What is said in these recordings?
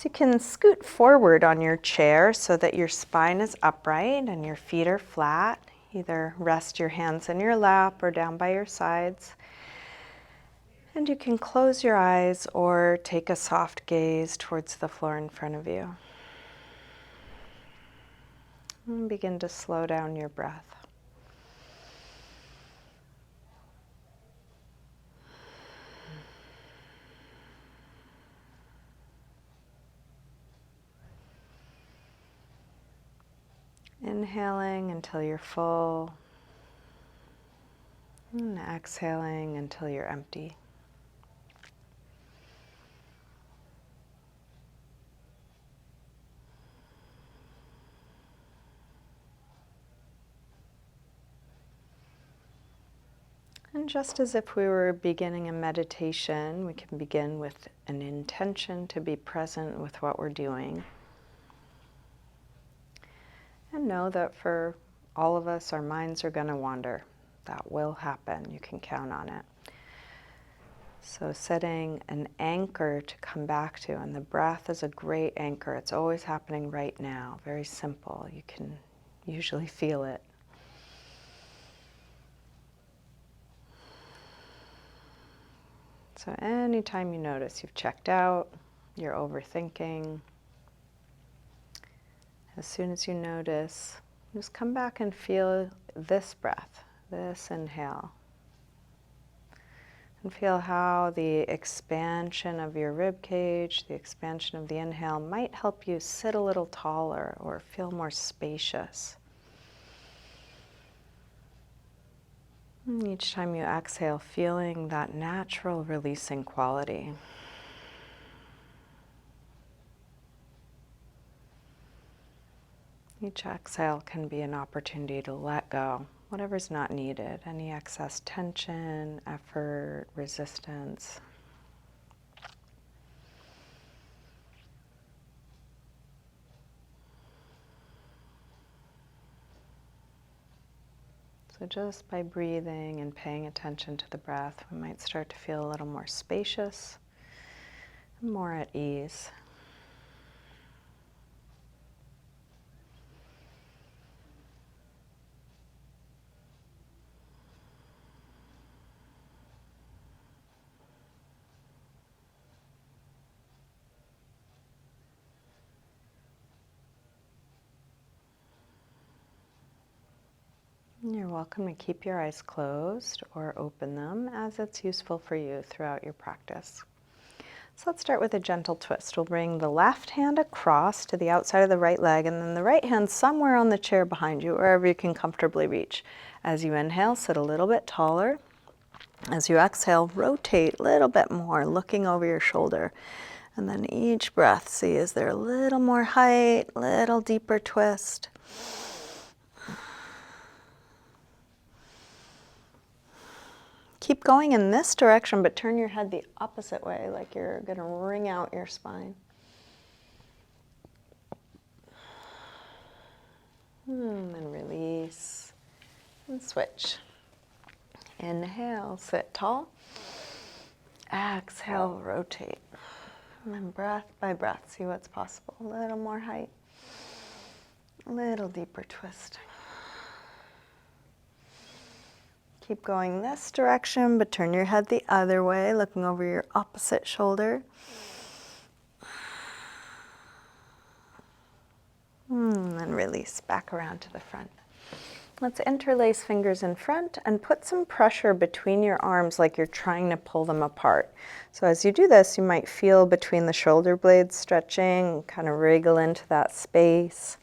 So you can scoot forward on your chair so that your spine is upright and your feet are flat. Either rest your hands in your lap or down by your sides. And you can close your eyes or take a soft gaze towards the floor in front of you. And begin to slow down your breath. Inhaling until you're full, and exhaling until you're empty. And just as if we were beginning a meditation, we can begin with an intention to be present with what we're doing. And know that for all of us, our minds are going to wander. That will happen. You can count on it. So setting an anchor to come back to, and the breath is a great anchor. It's always happening right now. Very simple. You can usually feel it. So anytime you notice you've checked out, you're overthinking, as soon as you notice, just come back and feel this breath, this inhale. And feel how the expansion of your rib cage, the expansion of the inhale might help you sit a little taller or feel more spacious. And each time you exhale, feeling that natural releasing quality. Each exhale can be an opportunity to let go, whatever's not needed, any excess tension, effort, resistance. So just by breathing and paying attention to the breath, we might start to feel a little more spacious, more at ease. You're welcome to keep your eyes closed or open them as it's useful for you throughout your practice. So let's start with a gentle twist. We'll bring the left hand across to the outside of the right leg, and then the right hand somewhere on the chair behind you, wherever you can comfortably reach. As you inhale, sit a little bit taller. As you exhale, rotate a little bit more, looking over your shoulder. And then each breath, see, is there a little more height, a little deeper twist? Keep going in this direction, but turn your head the opposite way, like you're going to wring out your spine. And release and switch. Inhale, sit tall. Exhale, rotate. And then breath by breath, see what's possible. A little more height, a little deeper twist. Keep going this direction, but turn your head the other way, looking over your opposite shoulder. And then release back around to the front. Let's interlace fingers in front and put some pressure between your arms like you're trying to pull them apart. So as you do this, you might feel between the shoulder blades stretching, kind of wriggle into that space.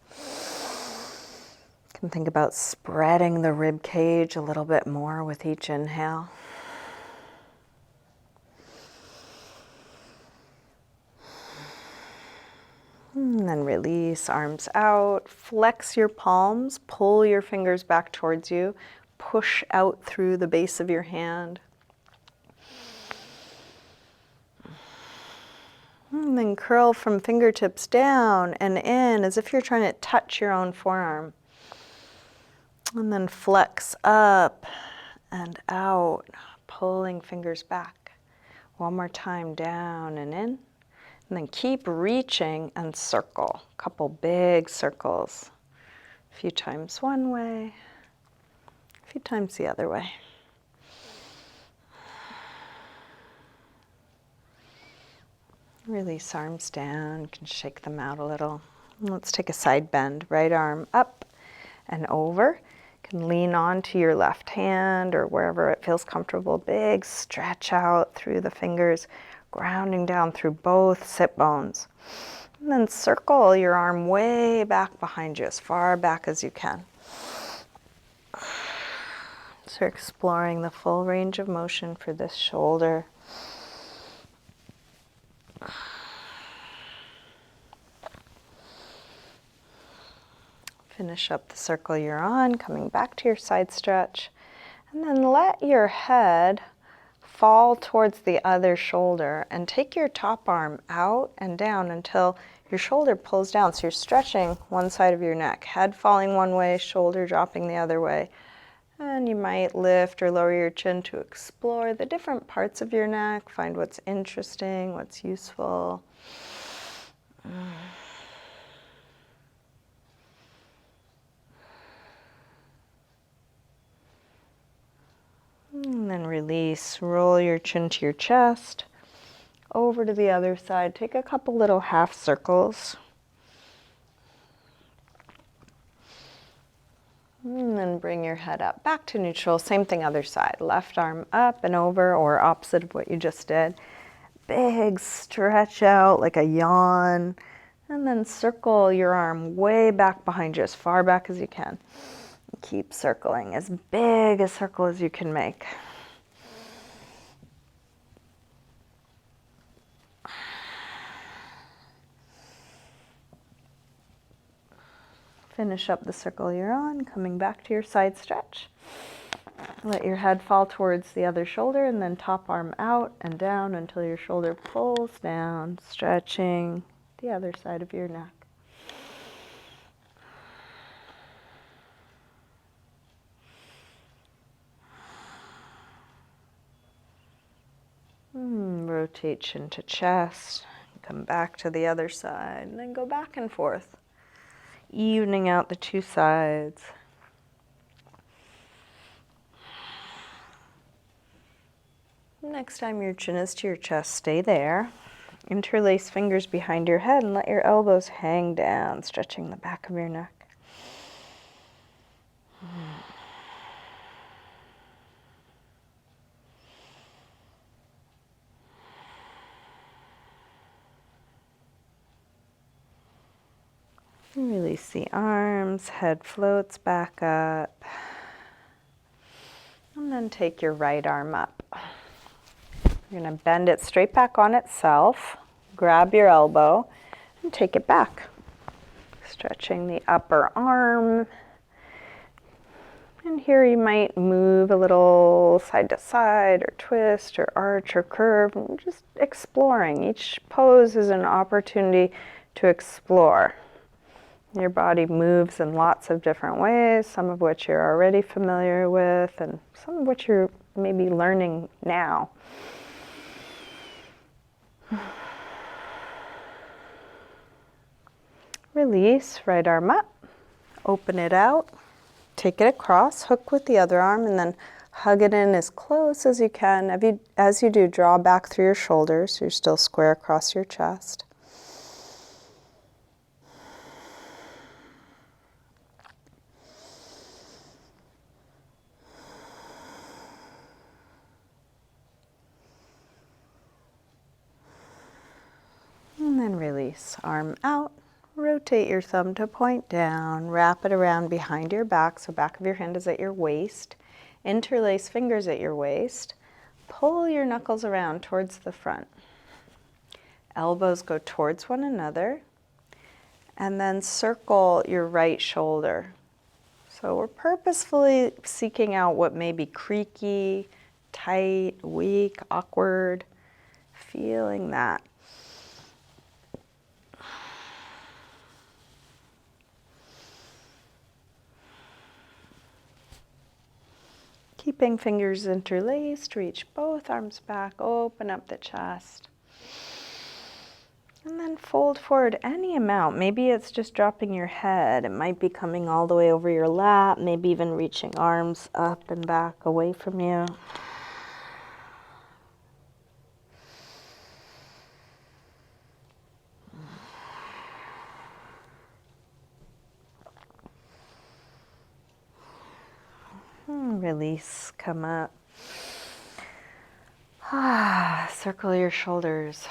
You can think about spreading the rib cage a little bit more with each inhale. And then release, arms out, flex your palms, pull your fingers back towards you, push out through the base of your hand. And then curl from fingertips down and in as if you're trying to touch your own forearm. And then flex up and out, pulling fingers back. One more time, down and in. And then keep reaching and circle. A couple big circles. A few times one way, a few times the other way. Release arms down. You can shake them out a little. Let's take a side bend. Right arm up and over. You can lean onto your left hand or wherever it feels comfortable. Big stretch out through the fingers, grounding down through both sit bones. And then circle your arm way back behind you, as far back as you can. So you're exploring the full range of motion for this shoulder. Finish up the circle you're on, coming back to your side stretch. And then let your head fall towards the other shoulder and take your top arm out and down until your shoulder pulls down. So you're stretching one side of your neck, head falling one way, shoulder dropping the other way. And you might lift or lower your chin to explore the different parts of your neck, find what's interesting, what's useful. And then release, roll your chin to your chest, over to the other side. Take a couple little half circles. And then bring your head up, back to neutral. Same thing other side. Left arm up and over, or opposite of what you just did. Big stretch out like a yawn. And then circle your arm way back behind you, as far back as you can. Keep circling, as big a circle as you can make. Finish up the circle you're on, coming back to your side stretch. Let your head fall towards the other shoulder and then top arm out and down until your shoulder pulls down, stretching the other side of your neck. Rotate chin to chest, come back to the other side, and then go back and forth, evening out the two sides. Next time your chin is to your chest, stay there. Interlace fingers behind your head and let your elbows hang down, stretching the back of your neck. Release the arms, head floats back up. And then take your right arm up. You're going to bend it straight back on itself. Grab your elbow and take it back. Stretching the upper arm. And here you might move a little side to side or twist or arch or curve. And just exploring. Each pose is an opportunity to explore. Your body moves in lots of different ways, some of which you're already familiar with and some of which you're maybe learning now. Release, right arm up, open it out, take it across, hook with the other arm, and then hug it in as close as you can. As you do, draw back through your shoulders so you're still square across your chest. And then release, arm out, rotate your thumb to point down, wrap it around behind your back, so back of your hand is at your waist, interlace fingers at your waist, pull your knuckles around towards the front. Elbows go towards one another, and then circle your right shoulder. So we're purposefully seeking out what may be creaky, tight, weak, awkward, feeling that. Keeping fingers interlaced, reach both arms back, open up the chest. And then fold forward any amount. Maybe it's just dropping your head. It might be coming all the way over your lap, maybe even reaching arms up and back away from you. Release, come up. Circle your shoulders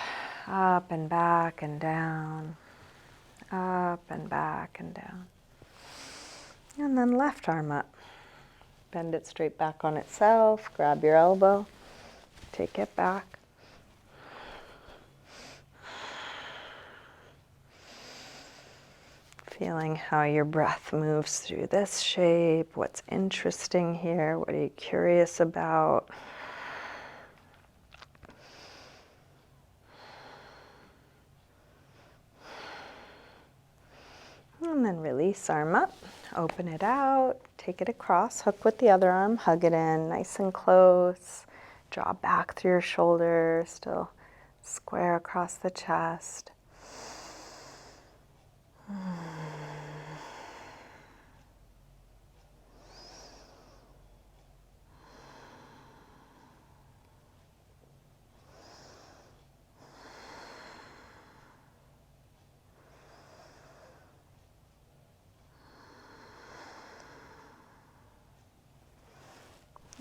up and back and down, up and back and down. And then left arm up. Bend it straight back on itself, grab your elbow, take it back. Feeling how your breath moves through this shape, what's interesting here, what are you curious about? And then release, arm up, open it out, take it across, hook with the other arm, hug it in nice and close, draw back through your shoulder, still square across the chest.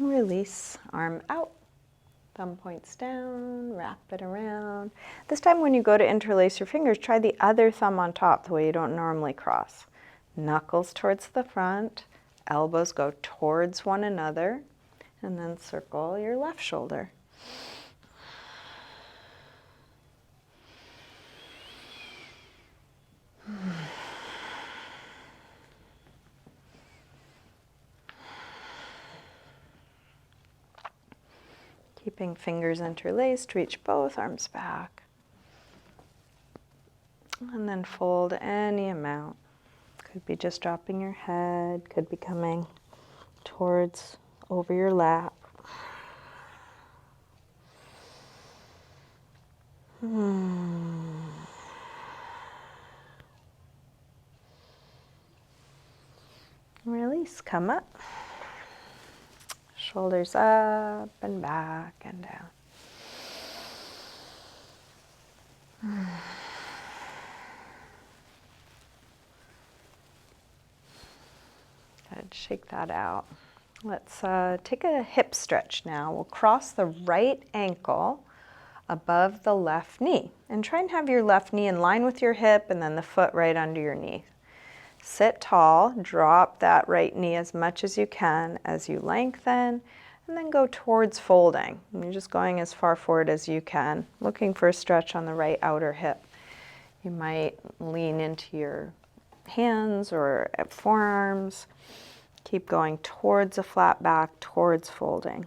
Release, arm out, thumb points down, wrap it around. This time when you go to interlace your fingers, try the other thumb on top, the way you don't normally cross. Knuckles towards the front, elbows go towards one another, and then circle your left shoulder. Keeping fingers interlaced, reach both arms back. And then fold any amount. Could be just dropping your head, could be coming towards over your lap. Release, come up. Shoulders up and back and down. Good, shake that out. Let's take a hip stretch now. We'll cross the right ankle above the left knee. And try and have your left knee in line with your hip and then the foot right under your knee. Sit tall, drop that right knee as much as you can as you lengthen, and then go towards folding. And you're just going as far forward as you can, looking for a stretch on the right outer hip. You might lean into your hands or forearms. Keep going towards a flat back, towards folding.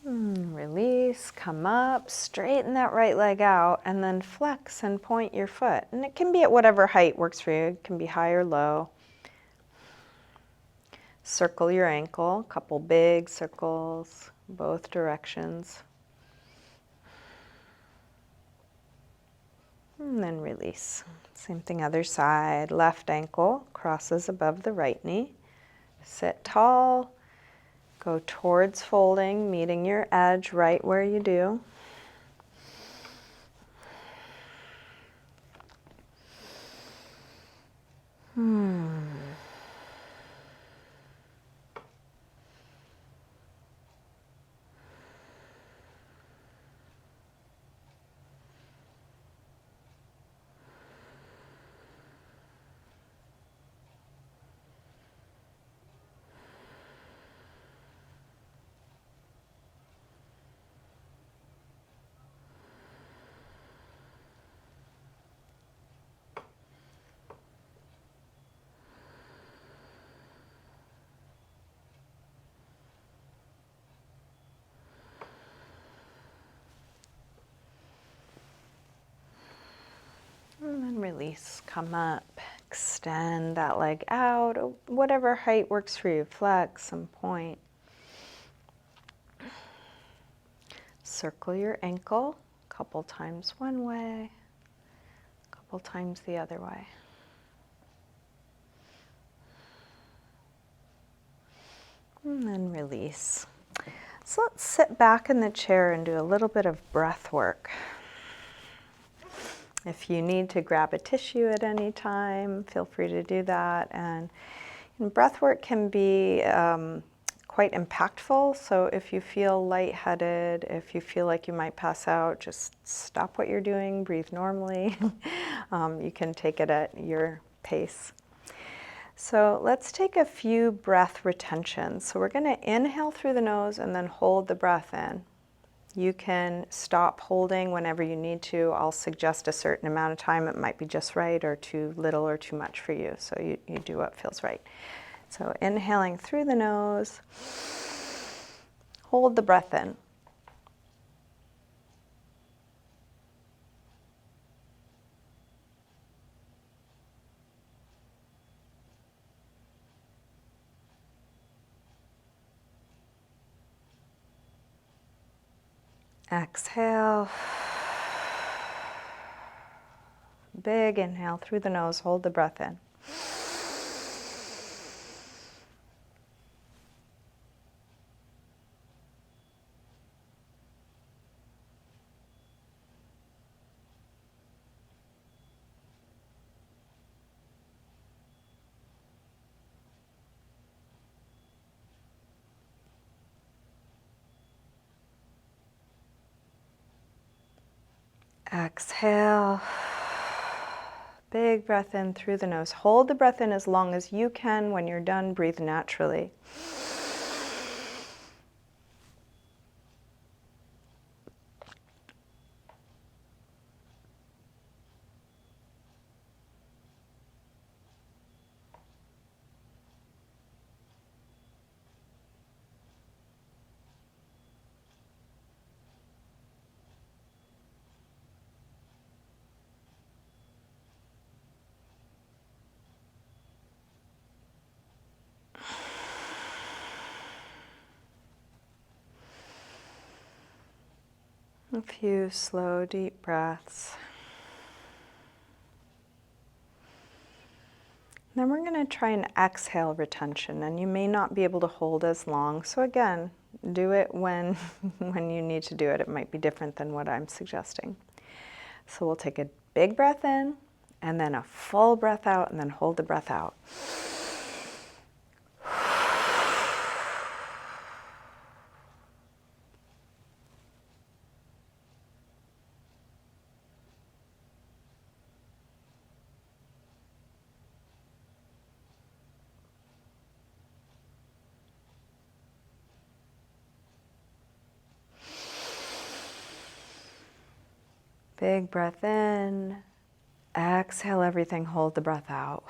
Release, come up, straighten that right leg out, and then flex and point your foot. And it can be at whatever height works for you. It can be high or low. Circle your ankle, a couple big circles, both directions. And then release. Same thing other side. Left ankle crosses above the right knee. Sit tall. Go towards folding, meeting your edge right where you do. Release, come up, extend that leg out, whatever height works for you, flex and point. Circle your ankle a couple times one way, a couple times the other way. And then release. So let's sit back in the chair and do a little bit of breath work. If you need to grab a tissue at any time, feel free to do that. And breath work can be quite impactful. So if you feel lightheaded, if you feel like you might pass out, just stop what you're doing, breathe normally. You can take it at your pace. So let's take a few breath retentions. So we're going to inhale through the nose and then hold the breath in. You can stop holding whenever you need to. I'll suggest a certain amount of time. It might be just right or too little or too much for you. So you do what feels right. So inhaling through the nose, hold the breath in. Exhale. Big inhale through the nose, hold the breath in. Exhale. Big breath in through the nose. Hold the breath in as long as you can. When you're done, breathe naturally. A few slow, deep breaths. Then we're going to try an exhale retention, and you may not be able to hold as long. So again, do it when you need to do it. It might be different than what I'm suggesting. So we'll take a big breath in, and then a full breath out, and then hold the breath out. Big breath in, exhale everything, hold the breath out.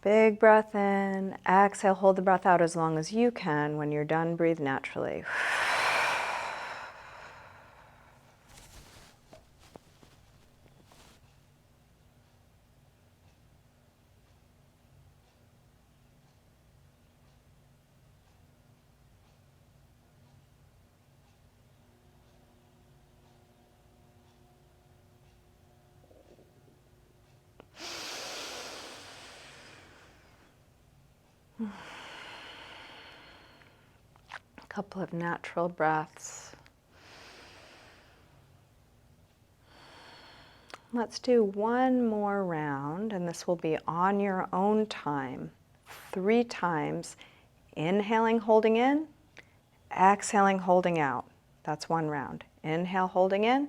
Big breath in, exhale, hold the breath out as long as you can. When you're done, breathe naturally. A couple of natural breaths. Let's do one more round, and this will be on your own time. 3 times. Inhaling, holding in. Exhaling, holding out. That's 1 round. Inhale, holding in.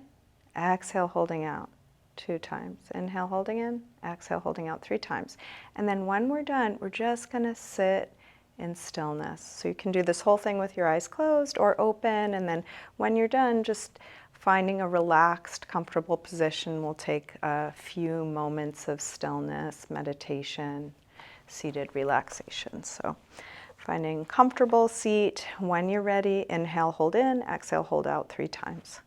Exhale, holding out. 2 times. Inhale, holding in. Exhale, holding out 3 times. And then when we're done, we're just going to sit in stillness. So you can do this whole thing with your eyes closed or open, and then when you're done, just finding a relaxed, comfortable position will take a few moments of stillness, meditation, seated relaxation. So finding comfortable seat. When you're ready, inhale, hold in, exhale, hold out 3 times.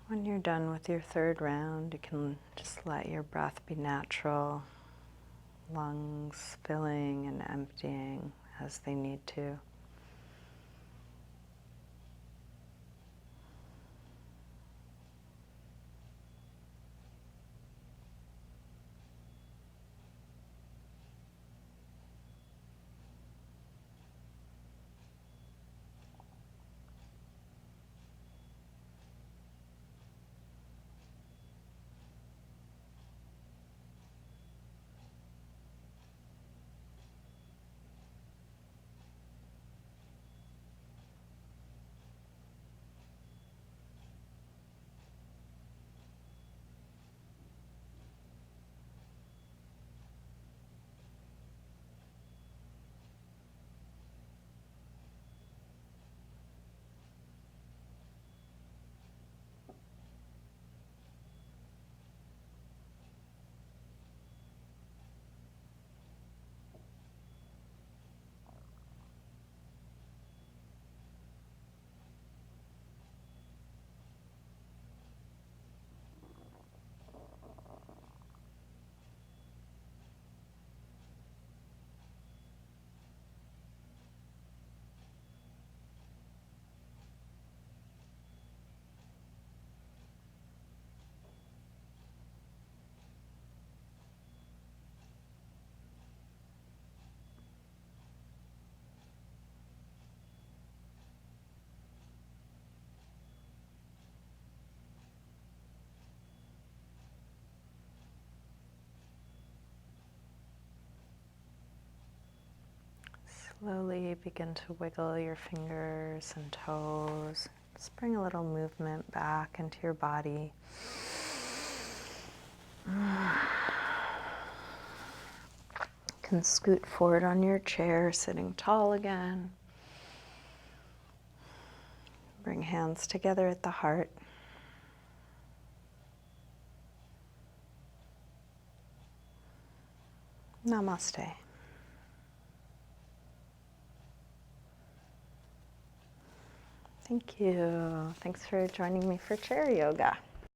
When you're done with your 3rd round, you can just let your breath be natural, lungs filling and emptying as they need to. Slowly begin to wiggle your fingers and toes. Just bring a little movement back into your body. You can scoot forward on your chair, sitting tall again. Bring hands together at the heart. Namaste. Thank you. Thanks for joining me for chair yoga.